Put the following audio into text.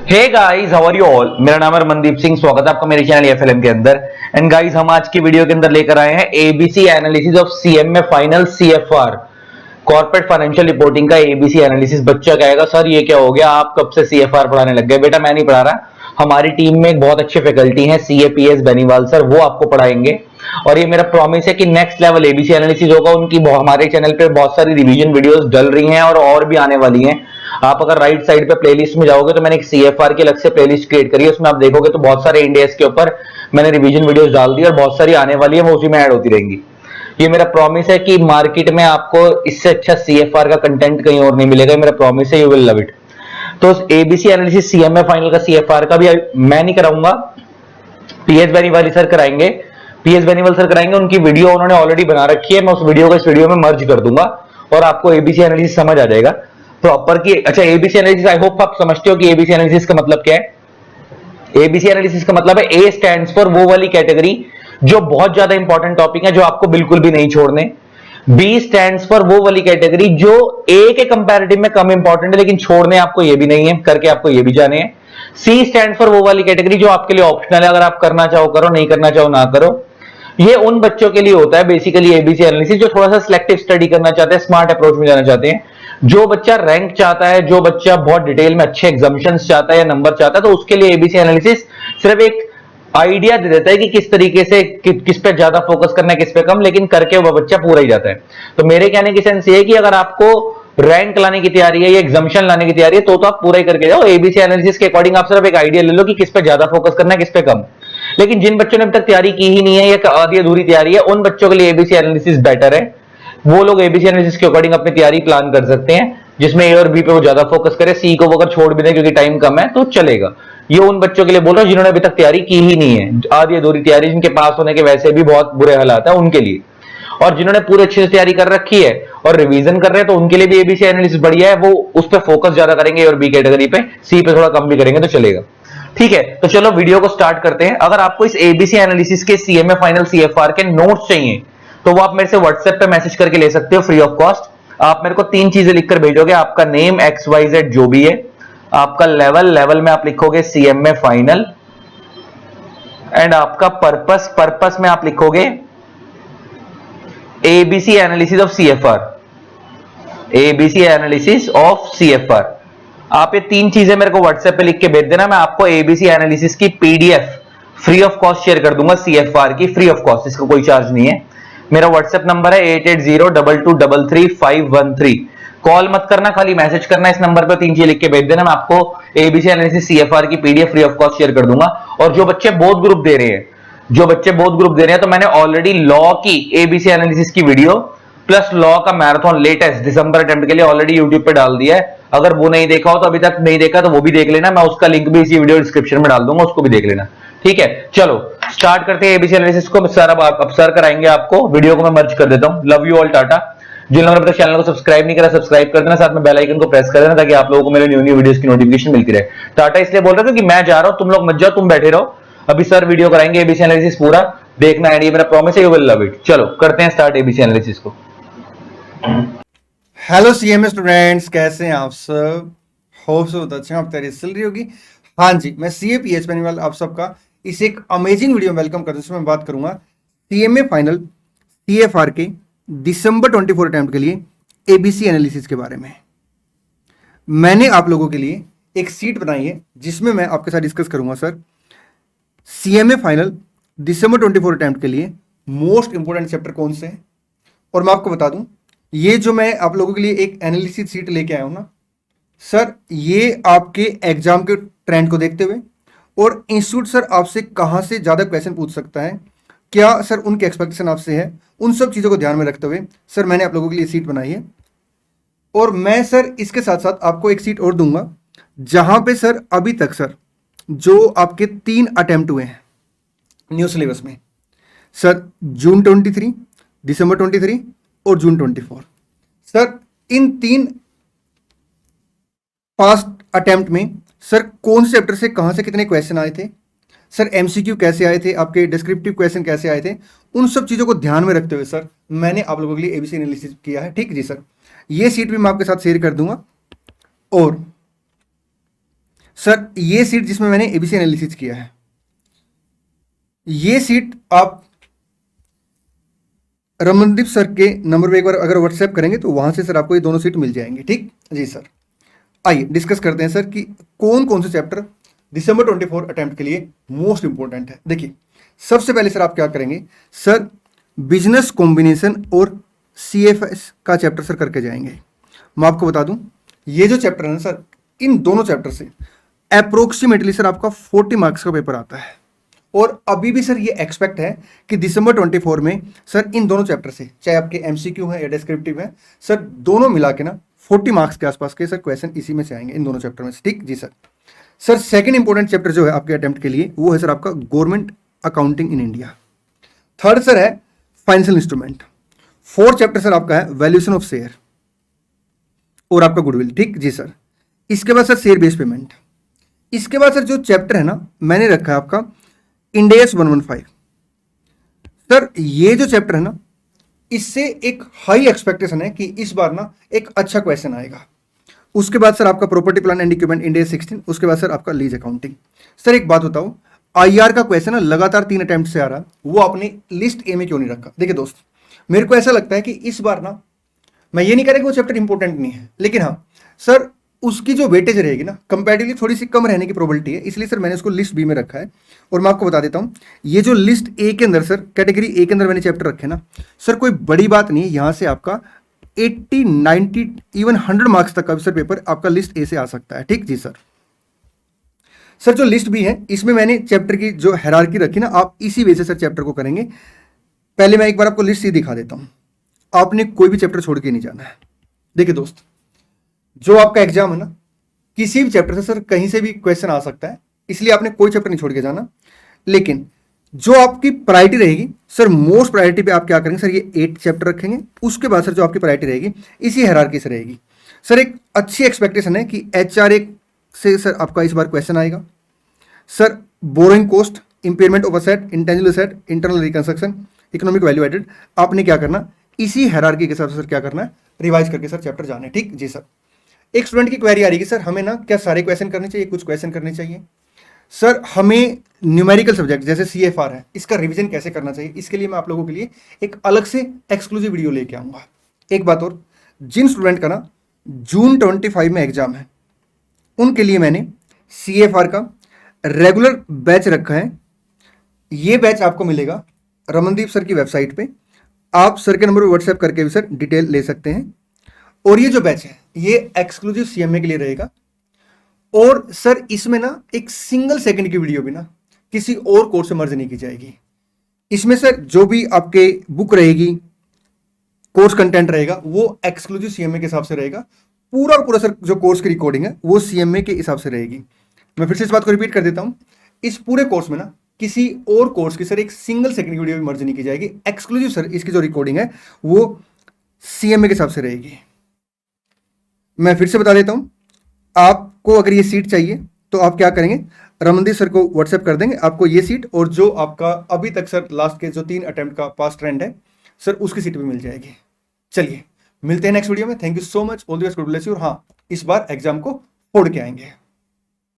Hey guys, how are you all. मेरा नाम है मनदीप सिंह। स्वागत है आपका मेरे चैनल एफएलएम के अंदर। एंड गाइस, हम आज की वीडियो के अंदर लेकर आए हैं ABC analysis of CMA final CFR, corporate financial reporting का एबीसी एनालिसिस। बच्चा कहेगा सर ये क्या हो गया, आप कब से सीएफआर पढ़ाने लग गए। बेटा मैं नहीं पढ़ा रहा, हमारी टीम में एक बहुत अच्छे फैकल्टी हैं सीएपीएस बेनीवाल सर, वो आपको पढ़ाएंगे। और ये मेरा प्रॉमिस है कि नेक्स्ट लेवल एबीसी एनालिसिस होगा। उनकी हमारे चैनल पे बहुत सारी रिवीजन वीडियोस डल रही हैं और भी आने वाली हैं। आप अगर राइट साइड पे प्लेलिस्ट में जाओगे तो मैंने एक सीएफआर की अलग से प्लेलिस्ट क्रिएट करी है, उसमें आप देखोगे तो बहुत सारे इंडेक्स के ऊपर मैंने रिवीजन वीडियोस डाल दी और बहुत सारी आने वाली है, वो उसी में ऐड होती रहेंगी। ये मेरा प्रॉमिस है कि मार्केट में आपको इससे अच्छा सीएफआर का कंटेंट कहीं और नहीं मिलेगा। मेरा प्रॉमिस है, यू विल लव इट। तो एबीसी एनालिसिस सीएमए फाइनल का सीएफआर का भी मैं नहीं कराऊंगा, पीएस बेनीवाल सर कराएंगे। पीएस बेनीवाल सर कराएंगे, उनकी वीडियो उन्होंने ऑलरेडी बना रखी है। मैं उस वीडियो को इस वीडियो में मर्ज कर दूंगा और आपको एबीसी एनालिसिस समझ आ जाएगा प्रॉपर की। अच्छा, एबीसी एनालिसिस आई होप आप समझते हो कि एबीसी एनालिसिस का मतलब क्या है। एबीसी एनालिसिस का मतलब है ए स्टैंड्स फॉर वो वाली कैटेगरी जो बहुत ज्यादा इंपॉर्टेंट टॉपिक है, जो आपको बिल्कुल भी नहीं छोड़ने। बी स्टैंड्स फॉर वो वाली कैटेगरी जो ए के कंपैरेटिव में कम इंपॉर्टेंट है लेकिन छोड़ने आपको ये भी नहीं है, करके आपको ये भी जाने हैं। सी स्टैंड फॉर वो वाली कैटेगरी जो आपके लिए ऑप्शनल है, अगर आप करना चाहो करो, नहीं करना चाहो ना करो। ये उन बच्चों के लिए होता है बेसिकली एबीसी एनालिसिस जो थोड़ा सा सिलेक्टिव स्टडी करना चाहते हैं, स्मार्ट अप्रोच में जाना चाहते हैं। जो बच्चा रैंक चाहता है, जो बच्चा बहुत डिटेल में अच्छे एग्जामिशंस चाहता है या नंबर चाहता है, तो उसके लिए एबीसी एनालिसिस सिर्फ एक आइडिया दे देता है कि किस तरीके से किस पे ज्यादा फोकस करना है, किस पे कम, लेकिन करके वो बच्चा पूरा ही जाता है। तो मेरे कहने की सेंस ये है कि अगर आपको रैंक लाने की तैयारी है या एग्जामिशन लाने की तैयारी है तो आप पूरा ही करके जाओ। एबीसी एनालिसिस के अकॉर्डिंग आप सिर्फ एक आइडिया ले लो कि किस पे ज्यादा फोकस करना है, किस पे कम। लेकिन जिन बच्चों ने अब तक तैयारी की ही नहीं है या आधी अधूरी तैयारी है, उन बच्चों के लिए एबीसी एनालिसिस बेटर है। वो लोग एबीसी एनालिसिस के अकॉर्डिंग अपनी तैयारी प्लान कर सकते हैं, जिसमें ए और बी पे वो ज्यादा फोकस करे, सी को वो अगर छोड़ भी दें क्योंकि टाइम कम है तो चलेगा। ये उन बच्चों के लिए बोल रहा हूं जिन्होंने अभी तक तैयारी की ही नहीं है, आधी अधूरी तैयारी, जिनके पास होने के वैसे भी बहुत बुरे हालात है उनके लिए। और जिन्होंने पूरे अच्छे से तैयारी कर रखी है और रिवीजन कर रहे हैं तो उनके लिए भी एबीसी एनालिसिस बढ़िया है। वो उस पर फोकस ज्यादा करेंगे और बी कैटेगरी पे, सी पे थोड़ा कम भी करेंगे तो चलेगा। ठीक है, तो चलो वीडियो को स्टार्ट करते हैं। अगर आपको इस एबीसी एनालिसिस के सीएमए फाइनल सीएफआर के नोट्स चाहिए तो वो आप मेरे से व्हाट्सएप पे मैसेज करके ले सकते हो फ्री ऑफ कॉस्ट। आप मेरे को 3 चीजें लिखकर भेजोगे, आपका नेम XYZ जो भी है, आपका लेवल में आप लिखोगे सीएमए फाइनल, एंड आपका पर्पस में आप लिखोगे ABC analysis of CFR, ABC analysis of CFR. आप ये 3 चीजें मेरे को व्हाट्सएप पे लिख के भेज देना। मैं आपको एबीसी एनालिसिस की PDF free of cost share कर दूंगा, सीएफआर की फ्री ऑफ कॉस्ट, इसका कोई चार्ज नहीं है। मेरा व्हाट्सएप नंबर है 8802233513। कॉल मत करना, खाली मैसेज करना इस नंबर पर, 3 चीजें लिख के भेज देना। मैं आपको एबीसी एनालिसिस सीएफआर की PDF free of cost share कर दूंगा। और जो बच्चे बोथ ग्रुप दे रहे हैं, तो मैंने ऑलरेडी लॉ की एबीसी एनालिसिस की वीडियो प्लस लॉ का मैराथन लेटेस्ट दिसंबर अटेम्प्ट के लिए ऑलरेडी यूट्यूब पे डाल दिया है। अगर वो नहीं देखा हो तो अभी तक नहीं देखा तो वो भी देख लेना, मैं उसका लिंक भी इसी वीडियो डिस्क्रिप्शन में डाल दूंगा, उसको भी देख लेना। ठीक है, चलो स्टार्ट करते हैं एबीसी एनालिसिस को। अब सर कराएंगे आपको। वीडियो को मैं मर्ज कर देता हूं। Love you all, tata. जिन लोगों ने अभी तक चैनल को सब्सक्राइब नहीं करा, सब्सक्राइब कर देना, साथ में बेल आइकन को प्रेस कर देना ताकि आप लोगों को मेरे न्यू वीडियोस की नोटिफिकेशन मिलती रहे। टाटा इसलिए बोल रहा था कि मैं जा रहा हूं, तुम लोग मत जाओ, तुम बैठे रहो। अभी सर वीडियो कराएंगे एबीसी एनालिसिस पूरा देखना है, ये मेरा प्रॉमिस है, यू विल लव इट। चलो करते हैं स्टार्ट एबीसी एनालिसिस को। हेलो सीएमए स्टूडेंट्स, कैसे हैं आप सब। होप सो अच्छे हैं, आप तैयारी चल रही होगी। हाँ जी, मैं सीएपीएस बेनीवाल आप सबका इस एक अमेजिंग वीडियो में वेलकम करता हूं। इसमें बात करूंगा सीएमए फाइनल सीएफआर के दिसंबर 24 अटेम्प्ट के लिए एबीसी एनालिसिस के बारे में। मैंने आप लोगों के लिए एक सीट बनाई है जिसमें मैं आपके साथ डिस्कस करूंगा सर सीएमए फाइनल दिसंबर 24 अटेम्प्ट के लिए मोस्ट इंपोर्टेंट चैप्टर कौन से हैं। और मैं आपको बता दूं, ये जो मैं आप लोगों के लिए एक एनालिसिस सीट लेके आया हूं ना सर, ये आपके एग्जाम के ट्रेंड को देखते हुए और इंस्टीट्यूट सर आपसे कहां से ज़्यादा क्वेश्चन पूछ सकता है, क्या सर उनके एक्सपेक्टेशन आपसे है, उन सब चीज़ों को ध्यान में रखते हुए सर मैंने आप लोगों के लिए सीट बनाई है। और मैं सर इसके साथ साथ आपको एक सीट और दूंगा जहां पे सर अभी तक सर जो आपके 3 अटेम्प्ट हुए हैं न्यू सिलेबस में, सर जून 23, दिसंबर 23 और जून 24। सर इन 3 पास्ट अटेम्प्ट में सर कौन से चैप्टर से कहां से कितने क्वेश्चन आए थे, सर एमसीक्यू कैसे आए थे, आपके डिस्क्रिप्टिव क्वेश्चन कैसे आए थे, उन सब चीज़ों को ध्यान में रखते हुए सर मैंने आप लोगों के लिए एबीसी एनालिसिस किया है। ठीक जी सर, ये सीट भी मैं आपके साथ शेयर कर दूंगा। और सर ये सीट जिसमें मैंने एबीसी एनालिसिस किया है, ये सीट आप रमनदीप सर के नंबर पे एक बार अगर व्हाट्सएप करेंगे तो वहां से सर आपको ये दोनों सीट मिल जाएंगे। ठीक जी सर, आइए डिस्कस करते हैं सर कि कौन कौन से चैप्टर दिसंबर 24 अटेम्प्ट के लिए मोस्ट इंपॉर्टेंट है। देखिए सबसे पहले सर आप क्या करेंगे, सर बिजनेस कॉम्बिनेशन और सीएफएस का चैप्टर सर करके जाएंगे। मैं आपको बता दूं ये जो चैप्टर है ना सर, इन दोनों चैप्टर से अप्रोक्सीमेटली सर आपका 40 मार्क्स का पेपर आता है। और अभी भी सर ये एक्सपेक्ट है कि दिसंबर 24 में सर इन दोनों चैप्टर से, चाहे आपके एमसीक्यू है या डिस्क्रिप्टिव है, सर दोनों मिला के ना 40 मार्क्स के आसपास के सर क्वेश्चन इसी में से आएंगे, इन दोनों चैप्टर में से। ठीक जी sir. Sir second important chapter जो है आपके अटेम्प्ट के लिए वो है सर आपका government accounting in India. Third sir है financial instrument. Fourth chapter sir आपका है वैल्यूएशन ऑफ शेयर और आपका गुडविल। ठीक जी सर। इसके बाद सर शेयर बेस्ड पेमेंट। इसके बाद सर जो चैप्टर है ना मैंने रखा है आपका इंडेस 115। सर ये जो चैप्टर है ना इससे एक हाई एक्सपेक्टेशन है कि इस बार ना एक अच्छा क्वेश्चन आएगा। उसके बाद सर आपका प्रॉपर्टी प्लान एंड इक्विपमेंट इंडेस 16। उसके बाद सर आपका लीज अकाउंटिंग। सर एक बात बताओ, आईआर का क्वेश्चन ना लगातार 3 अटेम्प्ट से आ रहा, वो आपने लिस्ट ए में क्यों नहीं रखा? देखिए दोस्त, मेरे को ऐसा लगता है कि इस बार ना, मैं ये नहीं कह रहा कि वो चैप्टर इंपॉर्टेंट नहीं है, लेकिन हाँ सर उसकी जो वेटेज रहेगी ना कंपैरेटिवली थोड़ी सी कम रहने की प्रोबेबिलिटी है, इसलिए सर मैंने उसको लिस्ट बी में रखा है। और मैं आपको बता देता हूँ ये जो लिस्ट ए के अंदर सर कैटेगरी ए के अंदर मैंने चैप्टर रखे ना सर, कोई बड़ी बात नहीं है, यहाँ से आपका 80, 90 इवन 100 मार्क्स तक का सर पेपर आपका लिस्ट ए से आ सकता है। ठीक जी सर। सर जो लिस्ट बी है इसमें मैंने चैप्टर की जो हायरार्की रखी ना, आप इसी वजह से सर चैप्टर को करेंगे। पहले मैं एक बार आपको लिस्ट सी दिखा देता हूँ, आपने कोई भी चैप्टर छोड़ के नहीं जाना है। देखिए दोस्त, जो आपका एग्जाम है ना किसी भी चैप्टर से सर कहीं से भी क्वेश्चन आ सकता है, इसलिए आपने कोई चैप्टर नहीं छोड़ के जाना। लेकिन जो आपकी प्रायोरिटी रहेगी सर, मोस्ट प्रायोरिटी पे आप क्या करेंगे सर, ये 8 चैप्टर रखेंगे। उसके बाद सर जो आपकी प्रायोरिटी रहेगी इसी हायरार्की से रहेगी। सर एक अच्छी एक्सपेक्टेशन है कि एचआरए से सर आपका इस बार क्वेश्चन आएगा। Sir borrowing cost, impairment of asset, intangible asset, internal reconstruction, economic value added, आपने क्या करना इसी हायरार्की के हिसाब से सर क्या करना है, रिवाइज करके सर चैप्टर जाने। ठीक जी सर। एक स्टूडेंट की क्वेरी आ रही है कि सर हमें ना क्या सारे क्वेश्चन करने चाहिए, कुछ क्वेश्चन करने चाहिए? सर हमें न्यूमेरिकल सब्जेक्ट जैसे सीएफआर है इसका रिवीजन कैसे करना चाहिए, इसके लिए मैं आप लोगों के लिए एक अलग से एक्सक्लूसिव वीडियो लेके आऊंगा। एक बात और, जिन स्टूडेंट का ना जून 25 में एग्जाम है उनके लिए मैंने सीएफआर का रेगुलर बैच रखा है। ये बैच आपको मिलेगा रमनदीप सर की वेबसाइट पे, आप सर के नंबर पर व्हाट्सएप करके भी सर डिटेल ले सकते हैं। और ये जो बैच है ये एक्सक्लूसिव सीएमए के लिए रहेगा। और सर इसमें ना एक सिंगल सेकंड की वीडियो भी ना किसी और कोर्स से मर्ज नहीं की जाएगी। इसमें सर जो भी आपके बुक रहेगी, कोर्स कंटेंट रहेगा, वो एक्सक्लूसिव सीएमए के हिसाब से रहेगा। पूरा पूरा सर जो कोर्स की रिकॉर्डिंग है वो सीएमए के हिसाब से रहेगी। मैं फिर से इस बात को रिपीट कर देता हूं, इस पूरे कोर्स में ना किसी और कोर्स की सर एक सिंगल सेकंड की वीडियो भी मर्ज नहीं की जाएगी। एक्सक्लूसिव सर इसकी जो रिकॉर्डिंग है वो सीएमए के हिसाब से रहेगी। मैं फिर से बता देता हूं, आपको अगर ये सीट चाहिए तो आप क्या करेंगे, रमनदीप सर को व्हाट्सएप कर देंगे, आपको ये सीट और जो आपका अभी तक सर लास्ट के जो 3 अटेम्प्ट का पास ट्रेंड है सर उसकी सीट भी मिल जाएगी। चलिए मिलते हैं नेक्स्ट वीडियो में। Thank you so much, all the best, God bless you. और हाँ, इस बार एग्जाम को फोड़ के आएंगे।